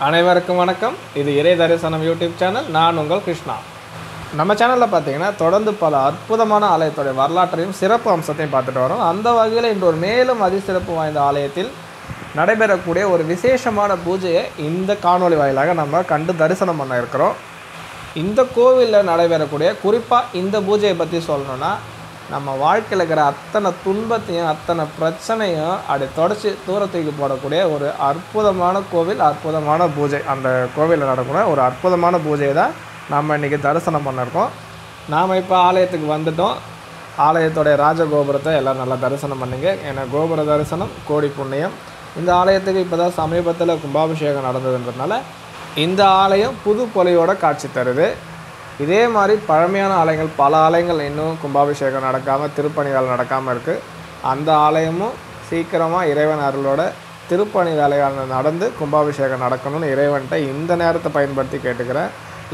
அனைவருக்கும் வணக்கம். இது இறை தரிசனம் யூடியூப் சேனல். நான் உங்கள் கிருஷ்ணா. நம்ம சேனலில் பார்த்தீங்கன்னா தொடர்ந்து பல அற்புதமான ஆலயத்துடைய வரலாற்றையும் சிறப்பு அம்சத்தையும் பார்த்துட்டு வரோம். அந்த வகையில் இன்று ஒரு மேலும் அதிசிறப்பு வாய்ந்த ஆலயத்தில் நடைபெறக்கூடிய ஒரு விசேஷமான பூஜையை இந்த காணொளி வாயிலாக நம்ம கண்டு தரிசனம் பண்ண இருக்கிறோம். இந்த கோவிலில் நடைபெறக்கூடிய குறிப்பாக இந்த பூஜையை பற்றி சொல்லணுன்னா, நம்ம வாழ்க்கையில் இருக்கிற அத்தனை துன்பத்தையும் அத்தனை பிரச்சனையும் அப்படி தொடச்சி தூரத்துக்கு போடக்கூடிய ஒரு அற்புதமான கோவில், அற்புதமான பூஜை. அந்த கோவிலில் நடக்கூடிய ஒரு அற்புதமான பூஜையை தான் நம்ம இன்றைக்கி தரிசனம் பண்ணியிருக்கோம். நாம் இப்போ ஆலயத்துக்கு வந்துட்டோம். ஆலயத்தோடைய ராஜகோபுரத்தை எல்லோரும் நல்லா தரிசனம் பண்ணிங்க. ஏன்னா கோபுர தரிசனம் கோடி புண்ணியம். இந்த ஆலயத்துக்கு இப்போ தான் சமீபத்தில் கும்பாபிஷேகம் நடந்ததுன்றதுனால இந்த ஆலயம் புது பொலியோட காட்சி தருது. இதே மாதிரி பழமையான ஆலயங்கள், பல ஆலயங்கள் இன்னும் கும்பாபிஷேகம் நடக்காமல், திருப்பணிகள் நடக்காமல் இருக்குது. அந்த ஆலயமும் சீக்கிரமாக இறைவன் அருளோட திருப்பணி வேலையான நடந்து கும்பாபிஷேகம் நடக்கணும்னு இறைவன்கிட்ட இந்த நேரத்தை பயன்படுத்தி கேட்டுக்கிறேன்.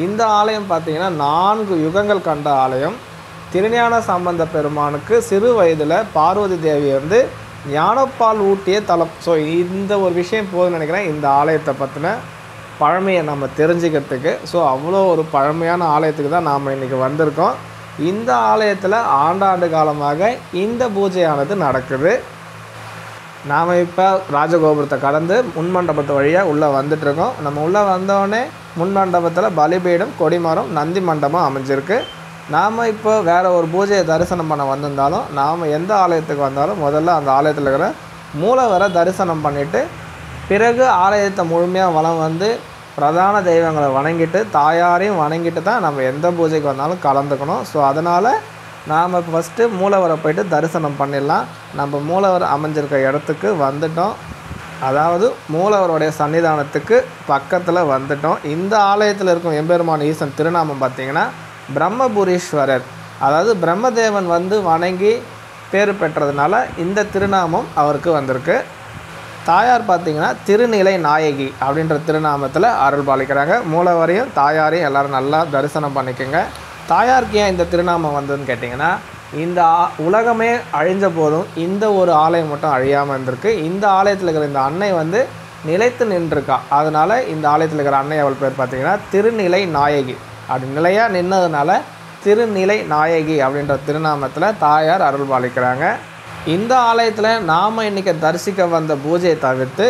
இந்த ஆலயம் பார்த்திங்கன்னா 4 யுகங்கள் கண்ட ஆலயம். திருஞான சம்பந்த பெருமானுக்கு சிறு வயதில் பார்வதி தேவி வந்து ஞானப்பால் ஊட்டிய தலம். ஸோ இந்த ஒரு விஷயம் போதும்னு நினைக்கிறேன் இந்த ஆலயத்தை பற்றின பழமையை நம்ம தெரிஞ்சுக்கிறதுக்கு. ஸோ அவ்வளோ ஒரு பழமையான ஆலயத்துக்கு தான் நாம் இன்றைக்கி வந்திருக்கோம். இந்த ஆலயத்தில் ஆண்டாண்டு காலமாக இந்த பூஜையானது நடக்குது. நாம் இப்போ ராஜகோபுரத்தை கடந்து முன்மண்டபத்து வழியாக உள்ளே வந்துட்டுருக்கோம். நம்ம உள்ளே வந்தோடனே முன்மண்டபத்தில் பலிபீடம், கொடிமரம், நந்தி மண்டபம் அமைஞ்சிருக்கு. நாம் இப்போ வேறு ஒரு பூஜையை தரிசனம் பண்ண வந்திருந்தாலும், நாம் எந்த ஆலயத்துக்கு வந்தாலும் முதல்ல அந்த ஆலயத்தில் இருக்கிற மூலவரை தரிசனம் பண்ணிவிட்டு பிறகு ஆலயத்தை முழுமையாக வலம் வந்து பிரதான தெய்வங்களை வணங்கிட்டு தாயாரையும் வணங்கிட்டு தான் நம்ம எந்த பூஜைக்கு வந்தாலும் கலந்துக்கணும். ஸோ அதனால் நாம் ஃபஸ்ட்டு மூலவரை போய்ட்டு தரிசனம் பண்ணிடலாம். நம்ம மூலவர் அமைஞ்சிருக்க இடத்துக்கு வந்துட்டோம். அதாவது மூலவருடைய சன்னிதானத்துக்கு பக்கத்தில் வந்துட்டோம். இந்த ஆலயத்தில் இருக்கும் எம்பெருமான் ஈசன் திருநாமம் பார்த்திங்கன்னா பிரம்மபுரீஸ்வரர். அதாவது பிரம்மதேவன் வந்து வணங்கி பேர் பெற்றதுனால இந்த திருநாமம் அவருக்கு வந்திருக்கு. தாயார் பார்த்திங்கன்னா திருநிலை நாயகி அப்படின்ற திருநாமத்தில் அருள் பாலிக்கிறாங்க. மூலவரையும் தாயாரையும் எல்லோரும் நல்லா தரிசனம் பண்ணிக்கோங்க. தாயாருக்கு ஏன் இந்த திருநாமம் வந்ததுன்னு கேட்டிங்கன்னா, இந்த உலகமே அழிஞ்ச போதும் இந்த ஒரு ஆலயம் மட்டும் அழியாமல் இருந்திருக்கு. இந்த ஆலயத்தில் இருக்கிற இந்த அன்னை வந்து நிலைத்து நின்றுருக்கா. அதனால் இந்த ஆலயத்தில் இருக்கிற அன்னை அவள் பேர் பார்த்திங்கன்னா திருநிலை நாயகி. அப்படி நிலையாக நின்னதுனால திருநிலை நாயகி அப்படின்ற திருநாமத்தில் தாயார் அருள் பாலிக்கிறாங்க. இந்த ஆலயத்தில் நாம் இன்றைக்கி தரிசிக்க வந்த பூஜையை தவிர்த்து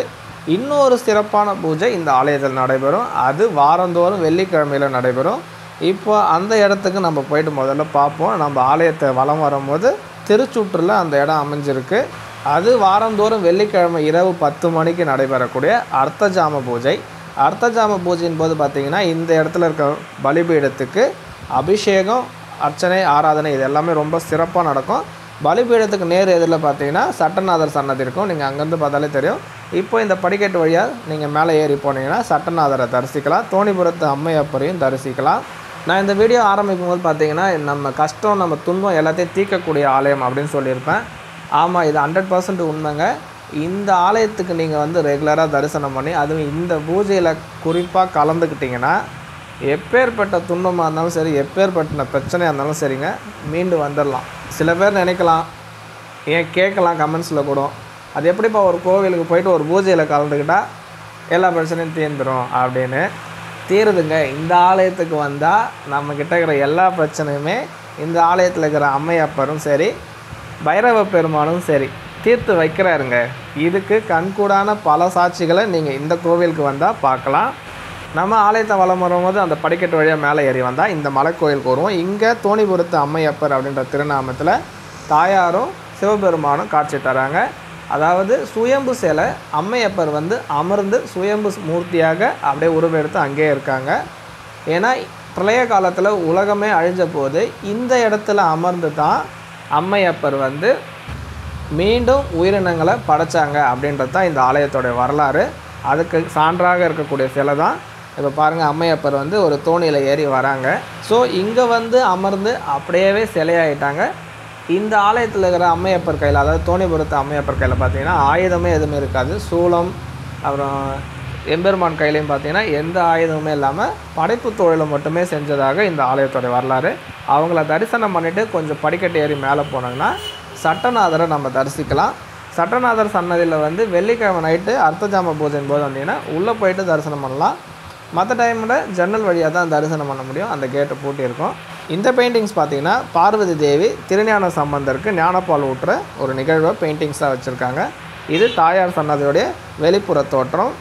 இன்னொரு சிறப்பான பூஜை இந்த ஆலயத்தில் நடைபெறும். அது வாரந்தோறும் வெள்ளிக்கிழமையில் நடைபெறும். இப்போ அந்த இடத்துக்கு நம்ம போய்ட்டு முதல்ல பார்ப்போம். நம்ம ஆலயத்தை வலம் வரும்போது திருச்சுற்றில் அந்த இடம் அமைஞ்சிருக்கு. அது வாரந்தோறும் வெள்ளிக்கிழமை இரவு 10 மணிக்கு நடைபெறக்கூடிய அர்த்தஜாம பூஜை. அர்த்தஜாம பூஜையின் போது பார்த்திங்கன்னா இந்த இடத்துல இருக்க பலிபீடத்துக்கு அபிஷேகம், அர்ச்சனை, ஆராதனை இது எல்லாமே ரொம்ப சிறப்பாக நடக்கும். பலிபீடத்துக்கு நேர் எதிரில் பார்த்தீங்கன்னா சட்டநாதர் சன்னதி இருக்கும். நீங்கள் அங்கேருந்து பார்த்தாலே தெரியும். இப்போ இந்த படிக்கட்டு வழியாக நீங்கள் மேலே ஏறி போனீங்கன்னா சட்டநாதரை தரிசிக்கலாம். தோணிபுரத்து அம்மையப்பரையும் தரிசிக்கலாம். நான் இந்த வீடியோ ஆரம்பிக்கும் போது பார்த்தீங்கன்னா நம்ம கஷ்டம், நம்ம துன்பம் எல்லாத்தையும் தீர்க்கக்கூடிய ஆலயம் அப்படின்னு சொல்லியிருப்பேன். ஆமாம், இது 100% உண்மைங்க. இந்த ஆலயத்துக்கு நீங்கள் வந்து ரெகுலராக தரிசனம் பண்ணி அதுவும் இந்த பூஜையில் குறிப்பாக கலந்துக்கிட்டிங்கன்னா எப்பேற்பட்ட துன்பமாக இருந்தாலும் சரி, எப்பேற்பட்ட பிரச்சனையாக இருந்தாலும் சரிங்க, மீண்டு வந்துடலாம். சில பேர் நினைக்கலாம், ஏன் கேட்கலாம் கமெண்ட்ஸில் கூட, அது எப்படிப்பா ஒரு கோவிலுக்கு போயிட்டு ஒரு பூஜையில் கலந்துக்கிட்டால் எல்லா பிரச்சனையும் தீர்ந்துடும் அப்படின்னு. தீருதுங்க. இந்த ஆலயத்துக்கு வந்தால் நம்மக்கிட்ட இருக்கிற எல்லா பிரச்சனையுமே இந்த ஆலயத்தில் இருக்கிற அம்மையப்பரும் சரி, பைரவ பெருமானும் சரி தீர்த்து வைக்கிறாருங்க. இதுக்கு கண்கூடான பல சாட்சிகளை நீங்கள் இந்த கோவிலுக்கு வந்தால் பார்க்கலாம். நம்ம ஆலயத்தை வலம் வரும்போது அந்த படிக்கட்டு வழியாக மேலே ஏறி வந்தால் இந்த மலைக்கோயிலுக்கு வருவோம். இங்கே தோணிபுரத்து அம்மையப்பர் அப்படின்ற திருநாமத்தில் தாயாரும் சிவபெருமானும் காட்சி தராங்க. அதாவது சுயம்பு சிலை, அம்மையப்பர் வந்து அமர்ந்து சுயம்பு மூர்த்தியாக அப்படியே உருவெடுத்து அங்கேயே இருக்காங்க. ஏன்னா பிரளய காலத்தில் உலகமே அழிஞ்ச போது இந்த இடத்துல அமர்ந்து தான் அம்மையப்பர் வந்து மீண்டும் உயிரினங்களை படைச்சாங்க அப்படின்றது தான் இந்த ஆலயத்தோடைய வரலாறு. அதுக்கு சான்றாக இருக்கக்கூடிய சிலை தான் இப்போ பாருங்கள். அம்மையப்பர் வந்து ஒரு தோணியில் ஏறி வராங்க. ஸோ இங்கே வந்து அமர்ந்து அப்படியே சிலையாயிட்டாங்க. இந்த ஆலயத்தில் இருக்கிற அம்மையப்பர் கையில், அதாவது தோணிபுரத்து அம்மையப்பர் கையில் பார்த்திங்கன்னா ஆயுதமே எதுவுமே இருக்காது. சூலம், அப்புறம் எம்பெருமான் கையிலையும் பார்த்திங்கன்னா எந்த ஆயுதமுமே இல்லாமல் படைப்பு தொழிலை மட்டுமே செஞ்சதாக இந்த ஆலயத்தோடைய வரலாறு. அவங்கள தரிசனம் பண்ணிவிட்டு கொஞ்சம் படிக்கட்டு ஏறி மேலே போனாங்கன்னா சட்டநாதரை நம்ம தரிசிக்கலாம். சட்டநாதர் சன்னதியில் வந்து வெள்ளிக்கிழமை நைட்டு அர்த்தஜாம பூஜையின் போது வந்தீங்கன்னா உள்ளே போயிட்டு தரிசனம் பண்ணலாம். மற்ற டைமில் ஜன்னல் வழியாக தான் தரிசனம் பண்ண முடியும், அந்த கேட்டு பூட்டியிருக்கும். இந்த பெயிண்டிங்ஸ் பார்த்திங்கன்னா பார்வதி தேவி திருஞான சம்பந்தருக்கு ஞானப்பால் ஊட்டுற ஒரு நிகழ்வை பெயிண்டிங்ஸாக வச்சுருக்காங்க. இது தாயார் சன்னதியோடைய வெளிப்புற தோற்றம்.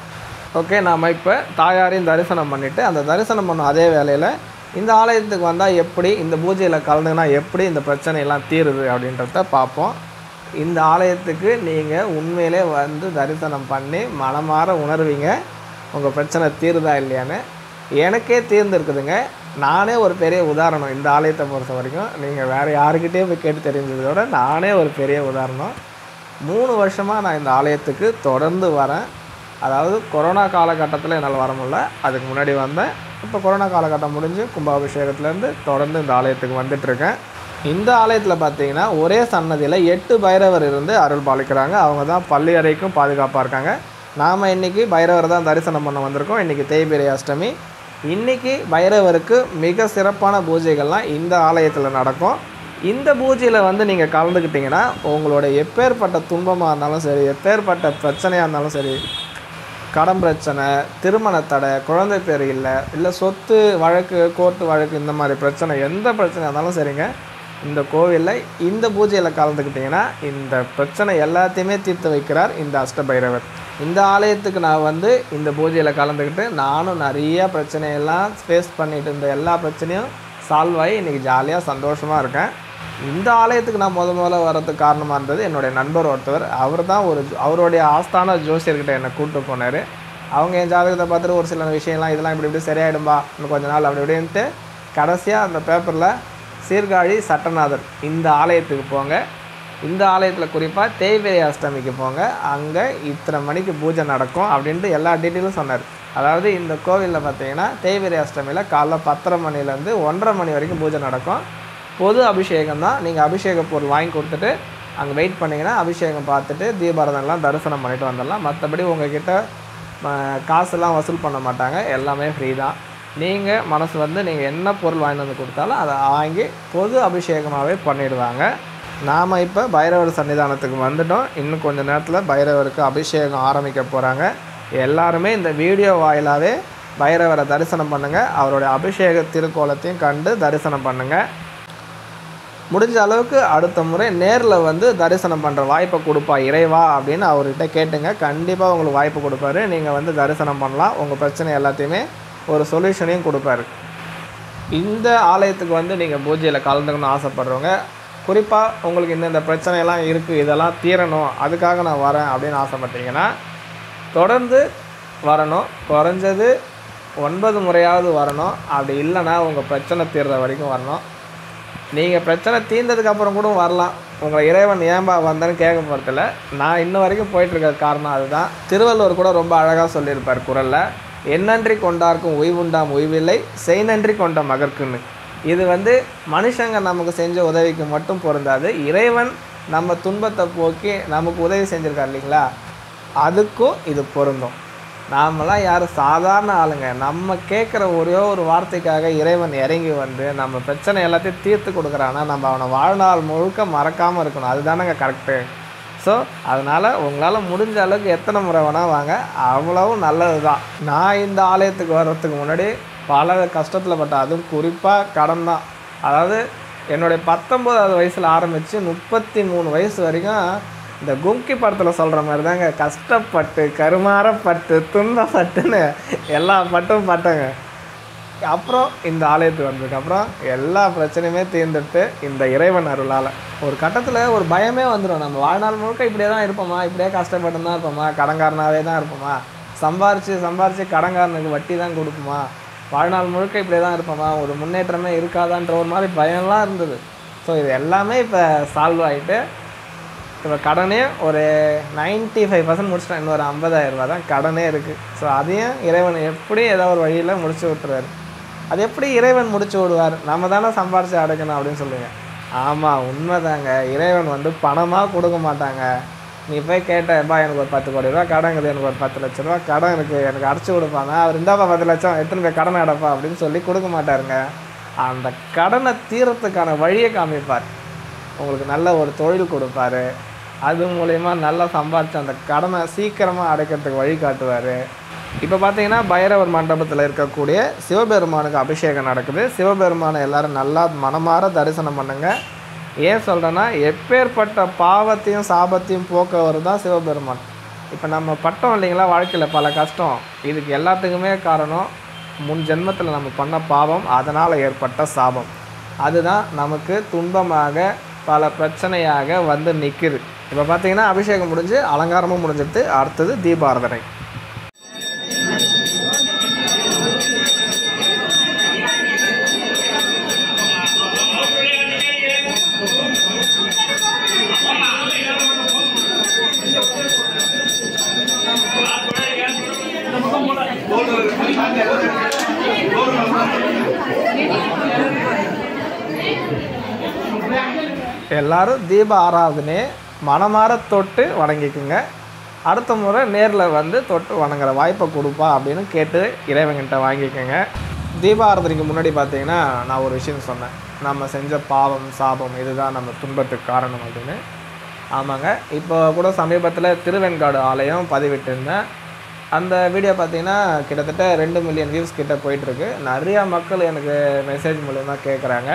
ஓகே, நாம் இப்போ தாயாரையும் தரிசனம் பண்ணிவிட்டு அந்த தரிசனம் பண்ண அதே வேளையில் இந்த ஆலயத்துக்கு வந்தால் எப்படி, இந்த பூஜையில் கலந்துனா எப்படி இந்த பிரச்சனையெல்லாம் தீருது அப்படின்றத பார்ப்போம். இந்த ஆலயத்துக்கு நீங்கள் உண்மையிலே வந்து தரிசனம் பண்ணி மனமாற உணர்வீங்க உங்கள் பிரச்சனை தீருதா இல்லையான்னு. எனக்கே தீர்ந்துருக்குதுங்க. நானே ஒரு பெரிய உதாரணம். இந்த ஆலயத்தை பொறுத்த வரைக்கும் நீங்கள் வேறு யாருக்கிட்டே போய் கேட்டு தெரிஞ்சதோட நானே ஒரு பெரிய உதாரணம். 3 வருஷமாக நான் இந்த ஆலயத்துக்கு தொடர்ந்து வரேன். அதாவது கொரோனா காலகட்டத்தில் என்னால் வர முடியல, அதுக்கு முன்னாடி வந்தேன். இப்போ கொரோனா காலகட்டம் முடிஞ்சு கும்பாபிஷேகத்துலேருந்து தொடர்ந்து இந்த ஆலயத்துக்கு வந்துட்டுருக்கேன். இந்த ஆலயத்தில் பார்த்தீங்கன்னா ஒரே சன்னதியில் 8 பைரவர் இருந்து அருள் பாலிக்கிறாங்க. அவங்க தான் பள்ளி அறைக்கும் பாதுகாப்பாக இருக்காங்க. நாம் இன்றைக்கி பைரவர் தான் தரிசனம் பண்ண வந்திருக்கோம். இன்றைக்கி தேய்பிறை அஷ்டமி. இன்றைக்கி பைரவருக்கு மிக சிறப்பான பூஜைகள்லாம் இந்த ஆலயத்தில் நடக்கும். இந்த பூஜையில் வந்து நீங்கள் கலந்துக்கிட்டிங்கன்னா உங்களோட எப்பேற்பட்ட துன்பமாக இருந்தாலும் சரி, எப்பேற்பட்ட பிரச்சனையாக இருந்தாலும் சரி, கடன் பிரச்சனை, திருமண தடை, குழந்தை பேர் இல்லை சொத்து வழக்கு, கோர்ட்டு வழக்கு, இந்த மாதிரி பிரச்சனை எந்த பிரச்சனையாக இருந்தாலும் சரிங்க, இந்த கோவிலில் இந்த பூஜையில் கலந்துக்கிட்டிங்கன்னா இந்த பிரச்சனை எல்லாத்தையுமே தீர்த்து வைக்கிறார் இந்த அஷ்டபைரவர். இந்த ஆலயத்துக்கு நான் வந்து இந்த பூஜையில் கலந்துக்கிட்டு நானும் நிறைய பிரச்சனையெல்லாம் ஃபேஸ் பண்ணிட்டு இருந்த எல்லா பிரச்சனையும் சால்வ் ஆகி இன்றைக்கி ஜாலியாக சந்தோஷமாக இருக்கேன். இந்த ஆலயத்துக்கு நான் முதல்ல வர்றதுக்கு காரணமாக இருந்தது என்னுடைய நண்பர் ஒருத்தவர். அவர் தான் அவருடைய ஆஸ்தான ஜோசியர்கிட்ட என்னை கூப்பிட்டு போனார். அவங்க என் ஜாதகத்தை பார்த்துட்டு ஒரு சில விஷயம்லாம் இதெல்லாம் இப்படி சரியாயிடும்பா இன்னும் கொஞ்ச நாள் அப்படி இப்படின்ட்டு கடைசியாக அந்த பேப்பரில் சீர்காழி சட்டநாதர் இந்த ஆலயத்துக்கு போங்க, இந்த ஆலயத்தில் குறிப்பாக தேய்பிறை அஷ்டமிக்கு போங்க, அங்கே இத்தனை மணிக்கு பூஜை நடக்கும் அப்படின்ட்டு எல்லா டீட்டெயிலும் சொன்னார். அதாவது இந்த கோவிலில் பார்த்தீங்கன்னா தேய்பிறை அஷ்டமியில் காலைல 10:30 மணிலேருந்து 1:30 மணி வரைக்கும் பூஜை நடக்கும். பொது அபிஷேகம் தான். நீங்கள் அபிஷேக பொருள் வாங்கி கொடுத்துட்டு அங்கே வெயிட் பண்ணிங்கன்னா அபிஷேகம் பார்த்துட்டு தீபாரதனெலாம் தரிசனம் பண்ணிவிட்டு வந்துடலாம். மற்றபடி உங்கள்கிட்ட காசுலாம் வசூல் பண்ண மாட்டாங்க, எல்லாமே ஃப்ரீ தான். நீங்கள் மனசு வந்து நீங்கள் என்ன பொருள் வாங்கிட்டு வந்து கொடுத்தாலும் அதை வாங்கி பொது அபிஷேகமாகவே பண்ணிவிடுவாங்க. நாம் இப்போ பைரவர் சன்னிதானத்துக்கு வந்துட்டோம். இன்னும் கொஞ்சம் நேரத்தில் பைரவருக்கு அபிஷேகம் ஆரம்பிக்க போகிறாங்க. எல்லாருமே இந்த வீடியோ வாயிலாகவே பைரவரை தரிசனம் பண்ணுங்கள். அவருடைய அபிஷேக திருக்கோலத்தையும் கண்டு தரிசனம் பண்ணுங்கள். முடிஞ்ச அளவுக்கு அடுத்த முறை நேரில் வந்து தரிசனம் பண்ணுற வாய்ப்பை கொடுப்பா இறைவா அப்படின்னு அவர்கிட்ட கேட்டுங்க. கண்டிப்பாக உங்களுக்கு வாய்ப்பு கொடுப்பாரு. நீங்கள் வந்து தரிசனம் பண்ணலாம். உங்கள் பிரச்சனை எல்லாத்தையுமே ஒரு சொல்யூஷனையும் கொடுப்பாரு. இந்த ஆலயத்துக்கு வந்து நீங்கள் பூஜையில் கலந்துக்கணும்னு ஆசைப்படுறவங்க, குறிப்பாக உங்களுக்கு இந்த பிரச்சனையெல்லாம் இருக்குது, இதெல்லாம் தீரணும், அதுக்காக நான் வரேன் அப்படின்னு ஆசைப்பட்டீங்கன்னா தொடர்ந்து வரணும். குறைஞ்சது 9 முறையாவது வரணும். அப்படி இல்லைன்னா உங்கள் பிரச்சனை தீர்ற வரைக்கும் வரணும். நீங்கள் பிரச்சனை தீர்ந்ததுக்கப்புறம் கூட வரலாம். உங்களை இறைவன் ஏன்பா வந்தேன்னு கேட்க போகிறதில்ல. நான் இன்ன வரைக்கும் போயிட்டுருக்க காரணம் அதுதான். திருவள்ளுவர் கூட ரொம்ப அழகாக சொல்லியிருப்பார் குறளில், எந்நன்றி கொண்டார்க்கும் உய்வுண்டாம் உய்வில்லை, செய் நன்றி கொண்ட மகர்க்குன்னு. இது வந்து மனுஷங்க நமக்கு செஞ்ச உதவிக்கு மட்டும் பொருந்தாது. இறைவன் நம்ம துன்பத்தை போக்கி நமக்கு உதவி செஞ்சுருக்கார் இல்லைங்களா, அதுக்கும் இது பொருந்தும். நாமெல்லாம் யாரும் சாதாரண ஆளுங்க. நம்ம கேட்குற ஒரே ஒரு வார்த்தைக்காக இறைவன் இறங்கி வந்து நம்ம பிரச்சனை எல்லாத்தையும் தீர்த்து கொடுக்குறான்னா நம்ம அவனை வாழ்நாள் முழுக்க மறக்காமல் இருக்கணும். அதுதானங்க கரெக்டு. ஸோ அதனால் உங்களால் முடிஞ்ச அளவுக்கு எத்தனை முறை வேணால் வாங்க, அவ்வளவும் நல்லது தான். நான் இந்த ஆலயத்துக்கு வர்றதுக்கு முன்னாடி பல கஷ்டத்தில் பட்டேன். அதுவும் குறிப்பாக கடன் தான். அதாவது என்னுடைய 19வது வயசில் ஆரம்பித்து 33 வயசு வரைக்கும் இந்த கும்கி படத்தில் சொல்கிற மாதிரி தாங்க, கஷ்டப்பட்டு கருமாறப்பட்டு துன்பப்பட்டுன்னு எல்லா பட்டும் பட்டேங்க. அப்புறம் இந்த ஆலயத்துக்கு வந்ததுக்கப்புறம் எல்லா பிரச்சனையுமே தீர்ந்துட்டு இந்த இறைவன் அருளால் ஒரு கட்டத்தில் ஒரு பயமே வந்துடும். நம்ம வாழ்நாள் முழுக்க இப்படியே தான் இருப்போமா, இப்படியே கஷ்டப்பட்டு தான் இருப்போமா, கடன்காரனாகவே தான் இருப்போமா, சம்பாரித்து கடன்காரனுக்கு வட்டி தான் கொடுப்போமா, வாழ்நாள் முழுக்க இப்படியே தான் இருப்போமா, ஒரு முன்னேற்றமே இருக்காதான்ற ஒரு மாதிரி பயம்லாம் இருந்தது. ஸோ இது எல்லாமே இப்போ சால்வ் ஆகிட்டு இப்போ கடனே ஒரு 95% முடிச்சிட்டேன். இன்னொரு 50,000 ரூபா தான் கடனே இருக்குது. ஸோ அதையும் இறைவன் எப்படி ஏதோ ஒரு வழியில் முடிச்சு விட்டுருவார். அது எப்படி இறைவன் முடிச்சு விடுவார்? நம்ம தானே சம்பாரித்து அடைக்கணும் அப்படின்னு சொல்லுங்கள். ஆமாம், உண்மைதாங்க. இறைவன் வந்து பணமாக கொடுக்க மாட்டாங்க. நீ போய் கேட்டப்பா எனக்கு ஒரு 10 கோடி ரூபா கடங்குது, எனக்கு ஒரு 10 லட்ச ரூபா கடன் இருக்குது, எனக்கு அடைச்சி கொடுப்பாங்க, அவர் இந்தாப்பா 10 லட்சம் எத்தனை போய் கடன் அடைப்பா அப்படின்னு சொல்லி கொடுக்க மாட்டாருங்க. அந்த கடனை தீரத்துக்கான வழியை காமிப்பார். உங்களுக்கு நல்ல ஒரு தொழில் கொடுப்பாரு, அது மூலயமா நல்லா சம்பாதிச்சு அந்த கடனை சீக்கிரமாக அடைக்கிறதுக்கு வழி காட்டுவார். இப்போ பார்த்தீங்கன்னா பைரவர் மண்டபத்தில் இருக்கக்கூடிய சிவபெருமானுக்கு அபிஷேகம் நடக்குது. சிவபெருமானை எல்லோரும் நல்லா மனமார தரிசனம் பண்ணுங்க. ஏன் சொல்கிறேன்னா, எப்பேற்பட்ட பாவத்தையும் சாபத்தையும் போக்கவர் தான் சிவபெருமான். இப்போ நம்ம பட்டோம் இல்லைங்களா வாழ்க்கையில் பல கஷ்டம், இதுக்கு எல்லாத்துக்குமே காரணம் முன் ஜென்மத்தில் நம்ம பண்ண பாவம், அதனால் ஏற்பட்ட சாபம். அதுதான் நமக்கு துன்பமாக பல பிரச்சனையாக வந்து நிற்குது. இப்போ பார்த்தீங்கன்னா அபிஷேகம் முடிஞ்சு அலங்காரமும் முடிஞ்சிட்டு அடுத்தது தீபாராதனை. எல்லாரும் தீப ஆராதனையை மனமார தொட்டு வணங்கிக்குங்க. அடுத்த முறை நேரில் வந்து தொட்டு வணங்குற வாய்ப்பை கொடுப்பா அப்படின்னு கேட்டு இறைவன்கிட்ட வாங்கிக்கோங்க. தீப ஆராதனைக்கு முன்னாடி பார்த்தீங்கன்னா நான் ஒரு விஷயம் சொன்னேன், நம்ம செஞ்ச பாவம் சாபம் இதுதான் நம்ம துன்பத்துக்கு காரணம் அப்படின்னு. ஆமாங்க, இப்போ கூட சமீபத்தில் திருவெண்காடு ஆலயம் பதிவிட்டிருந்தேன். அந்த வீடியோ பார்த்தீங்கன்னா கிட்டத்தட்ட 2 மில்லியன் வியூஸ் கிட்ட போயிட்டுருக்கு. நிறையா மக்கள் எனக்கு மெசேஜ் மூலமாக கேட்குறாங்க,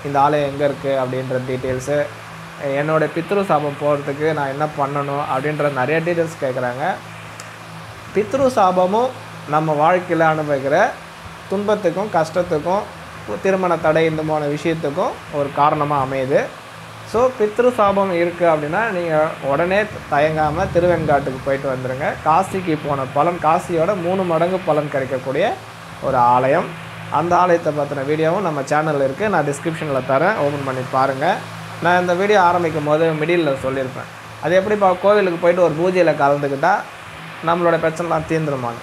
இந்த ஆலயம் எங்கே இருக்குது அப்படின்ற டீட்டெயில்ஸு, என்னோடய பித்ரு சாபம் போகிறதுக்கு நான் என்ன பண்ணணும் அப்படின்ற நிறைய டீட்டெயில்ஸ் கேட்குறாங்க. பித்ரு சாபமும் நம்ம வாழ்க்கையில் அனுபவிக்கிற துன்பத்துக்கும் கஷ்டத்துக்கும் திருமண தடை இந்த மாதிரி விஷயத்துக்கும் ஒரு காரணமாக அமையுது. ஸோ பித்ரு சாபம் இருக்குது அப்படின்னா நீங்கள் உடனே தயங்காமல் திருவெண்காட்டுக்கு போயிட்டு வந்துடுங்க. காசிக்கு போன பலன், காசியோட 3 மடங்கு பலன் கிடைக்கக்கூடிய ஒரு ஆலயம். அந்த ஆலயத்தை பற்றின வீடியோவும் நம்ம சேனலில் இருக்குது, நான் டிஸ்கிரிப்ஷனில் தரேன், ஓப்பன் பண்ணி பாருங்கள். நான் இந்த வீடியோ ஆரம்பிக்கும் போது மிடில் சொல்லியிருப்பேன், அது எப்படிப்பா கோவிலுக்கு போயிட்டு ஒரு பூஜையில் கலந்துக்கிட்டால் நம்மளோட பிரச்சனைலாம் தீர்ந்துருமாங்க.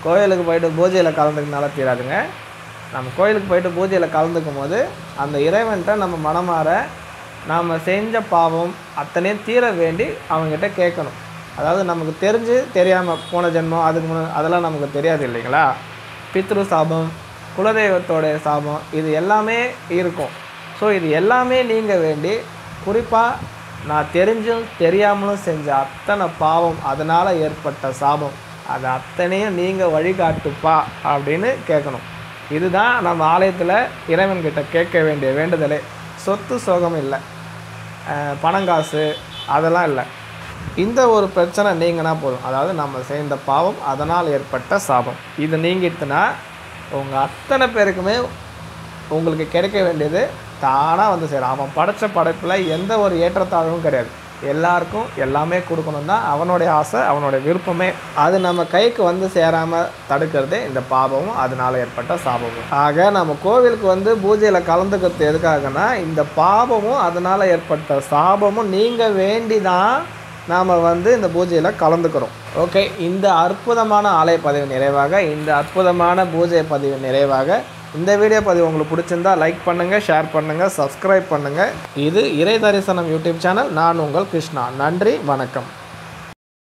கோவிலுக்கு போயிட்டு பூஜையில் கலந்துக்கினால தீராதுங்க. நம்ம கோவிலுக்கு போயிட்டு பூஜையில் கலந்துக்கும் போது அந்த இறைவன்கிட்ட நம்ம மனமாற நாம் செஞ்ச பாவம் அத்தனையும் தீர வேண்டி அவங்ககிட்ட கேட்கணும். அதாவது நமக்கு தெரிஞ்சு தெரியாமல் போன ஜென்மம் அதுக்கு முன்னாடி அதெல்லாம் நமக்கு தெரியாது இல்லைங்களா. பித்ரு சாபம், குலதெய்வத்தோடைய சாபம், இது எல்லாமே இருக்கும். ஸோ இது எல்லாமே நீங்கள் வேண்டி, குறிப்பாக நான் தெரிஞ்சும் தெரியாமலும் செஞ்ச அத்தனை பாவம், அதனால் ஏற்பட்ட சாபம், அது அத்தனையும் நீங்கள் வழிகாட்டுப்பா அப்படின்னு கேட்கணும். இதுதான் நம்ம ஆலயத்தில் இறைவன்கிட்ட கேட்க வேண்டிய வேண்டுதலே. சொத்து சோகம் இல்லை, பணங்காசு அதெல்லாம் இல்லை. இந்த ஒரு பிரச்சனை நீங்கினா போதும். அதாவது நம்ம செய்த பாவம் அதனால் ஏற்பட்ட சாபம், இது நீங்கிட்டுனா உங்கள் அத்தனை பேருக்குமே உங்களுக்கு கிடைக்க வேண்டியது தானாக வந்து சேரும். அவன் படைத்த படைப்பில் எந்த ஒரு ஏற்றத்தாழ்வும் கிடையாது. எல்லாருக்கும் எல்லாமே கொடுக்கணும் தான் அவனுடைய ஆசை, அவனுடைய விருப்பமே. அது நம்ம கைக்கு வந்து சேராமல் தடுக்கிறதே இந்த பாவமும் அதனால் ஏற்பட்ட சாபமும். ஆக நம்ம கோவிலுக்கு வந்து பூஜையில் கலந்துக்கிறது எதுக்காகனா, இந்த பாவமும் அதனால் ஏற்பட்ட சாபமும் நீங்கள் வேண்டி தான் நாம் வந்து இந்த பூஜையில் கலந்துக்கிறோம். ஓகே, இந்த அற்புதமான ஆலய பதிவு நிறைவாக, இந்த அற்புதமான பூஜை பதிவு நிறைவாக இந்த வீடியோ பதிவு உங்களுக்கு பிடிச்சிருந்தா லைக் பண்ணுங்கள், ஷேர் பண்ணுங்கள், சப்ஸ்கிரைப் பண்ணுங்கள். இது இறை தரிசனம் யூடியூப் சேனல். நான் உங்கள் கிருஷ்ணா. நன்றி, வணக்கம்.